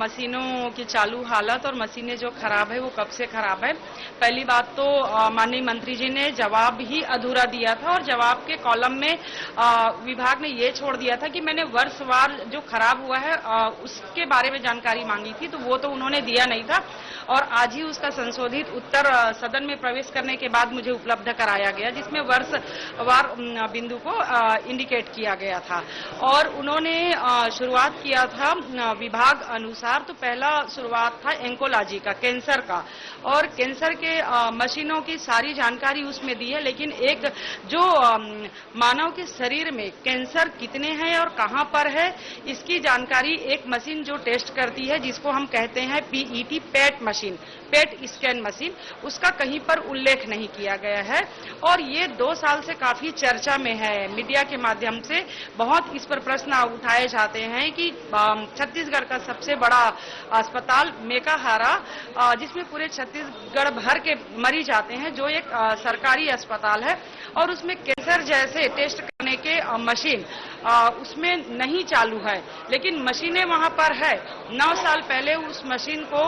मशीनों की चालू हालत और मशीनें जो खराब है वो कब से खराब है। पहली बात तो माननीय मंत्री जी ने जवाब ही अधूरा दिया था और जवाब के कॉलम में विभाग ने ये छोड़ दिया था कि मैंने वर्षवार जो खराब हुआ है उसके बारे में जानकारी मांगी थी, तो वो तो उन्होंने दिया नहीं था और आज ही उसका संशोधित उत्तर सदन में प्रवेश करने के बाद मुझे उपलब्ध कराया गया, जिसमें वर्षवार बिंदु को इंडिकेट किया गया था। और उन्होंने शुरुआत किया था विभाग अनुसार, तो पहला शुरुआत था एंकोलॉजी का, कैंसर का, और कैंसर के मशीनों की सारी जानकारी उसमें दी है, लेकिन एक जो मानव के शरीर में कैंसर कितने हैं और कहां पर है इसकी जानकारी एक मशीन जो टेस्ट करती है, जिसको हम कहते हैं पीईटी, पेट मशीन, पेट स्कैन मशीन, उसका कहीं पर उल्लेख नहीं किया गया है। और ये 2 साल से काफी चर्चा में है, मीडिया के माध्यम से बहुत इस पर प्रश्न उठाए जाते हैं कि छत्तीसगढ़ का सबसे बड़ा अस्पताल मेकाहारा, जिसमें पूरे छत्तीसगढ़ भर के मरीज आते हैं, जो एक सरकारी अस्पताल है और उसमें कैंसर जैसे टेस्ट करने के मशीन उसमें नहीं चालू है, लेकिन मशीनें वहां पर है। 9 साल पहले उस मशीन को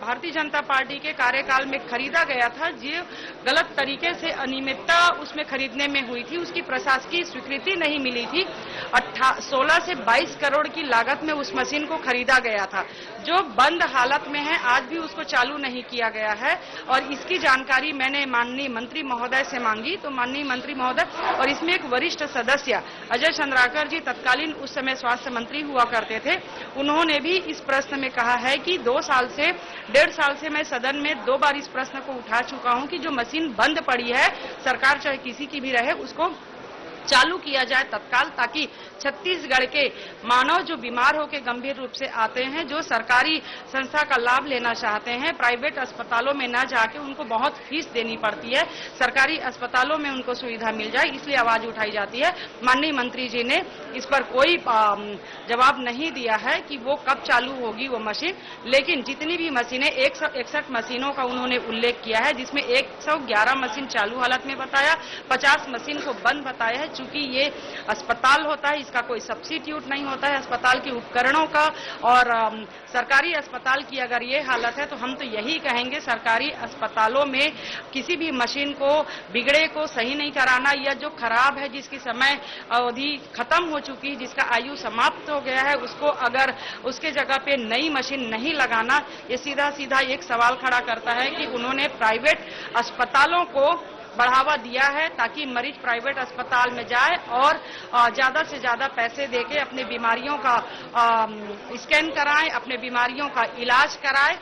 भारतीय जनता पार्टी के कार्यकाल में खरीदा गया था, जो गलत तरीके से अनियमितता उसमें खरीदने में हुई थी, उसकी प्रशासकीय स्वीकृति नहीं मिली थी। 16 से 22 करोड़ की लागत में उस मशीन को खरीदा गया था, जो बंद हालत में है, आज भी उसको चालू नहीं किया गया है। और इसकी जानकारी मैंने माननीय मंत्री महोदय से मांगी, तो माननीय मंत्री महोदय और इसमें एक वरिष्ठ सदस्य अजय चंद्राकर जी, तत्कालीन उस समय स्वास्थ्य मंत्री हुआ करते थे, उन्होंने भी इस प्रश्न में कहा है कि 1.5 साल से मैं सदन में 2 बार इस प्रश्न को उठा चुका हूं कि जो मशीन बंद पड़ी है, सरकार चाहे किसी की भी रहे, उसको चालू किया जाए तत्काल, ताकि छत्तीसगढ़ के मानव जो बीमार होकर गंभीर रूप से आते हैं, जो सरकारी संस्था का लाभ लेना चाहते हैं, प्राइवेट अस्पतालों में न जाके उनको बहुत फीस देनी पड़ती है, सरकारी अस्पतालों में उनको सुविधा मिल जाए, इसलिए आवाज उठाई जाती है। माननीय मंत्री जी ने इस पर कोई जवाब नहीं दिया है कि वो कब चालू होगी वो मशीन, लेकिन जितनी भी मशीनें 161 मशीनों का उन्होंने उल्लेख किया है, जिसमें 111 मशीन चालू हालत में बताया, 50 मशीन को बंद बताया है। चूंकि ये अस्पताल होता है, इसका कोई सब्स्टिट्यूट नहीं होता है अस्पताल के उपकरणों का, और सरकारी अस्पताल की अगर ये हालत है तो हम तो यही कहेंगे सरकारी अस्पतालों में किसी भी मशीन को बिगड़े को सही नहीं कराना, या जो खराब है, जिसकी समय अवधि खत्म हो चुकी है, जिसका आयु समाप्त हो गया है, उसको अगर उसके जगह पे नई मशीन नहीं लगाना, ये सीधा सीधा एक सवाल खड़ा करता है कि उन्होंने प्राइवेट अस्पतालों को बढ़ावा दिया है ताकि मरीज प्राइवेट अस्पताल में जाए और ज्यादा से ज्यादा पैसे देके अपने बीमारियों का स्कैन कराएं, अपने बीमारियों का इलाज कराएं।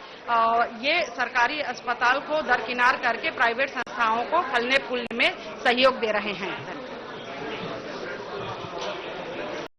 ये सरकारी अस्पताल को दरकिनार करके प्राइवेट संस्थाओं को फलने फूलने में सहयोग दे रहे हैं।